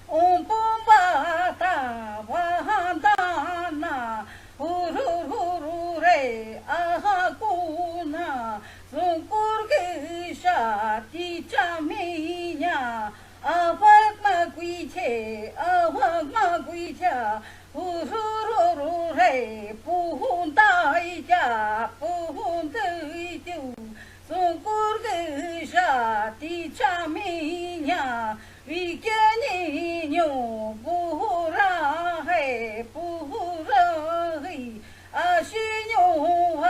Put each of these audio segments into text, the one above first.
옴뿜바다 와한다나 후루루루레 아하구나 송꾸르기샤 디짜미냐 아박마귀체 아박마귀자 후루루루레 부훈다이자 부훈드이주 송꾸르기샤 디짜미냐 위견이뇨 부후라해 부후라해 아시뇨와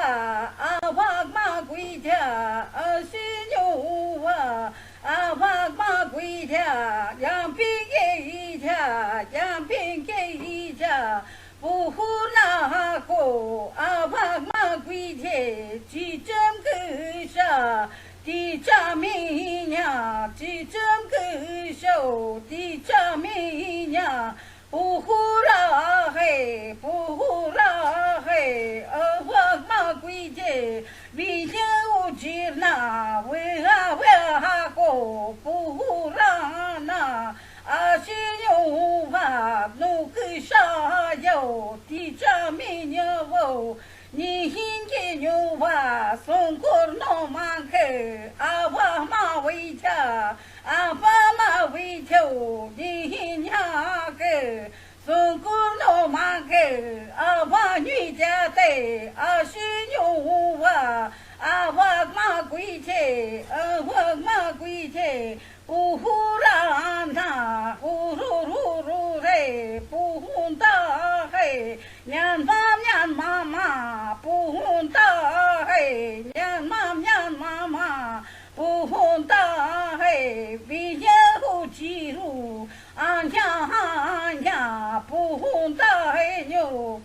아박마귀자 아시뇨와 아박마귀자 양핑게이자 양핑게이자 부후나고 아박마귀제 지점그샤 디짜미냐 지점그쇼 디짜미냐 부후라해 부후라해 어학마귀제 위저우지나 외하외하고 부후라나 아시뇨와 누그샤요 디짜미냐고 니힌게뇨와 송코노만크 아바마위자 아바마위조 니힌야그 송코노만크 아바뉘자대 아시뇨와 아바마귀제 아바마귀제 부후라나 후루루루레 부훈다해 냔맘냔마마 부훈다해 냔맘냔마마 부훈다해 위여후지루 안냐안냐 부훈다해뇨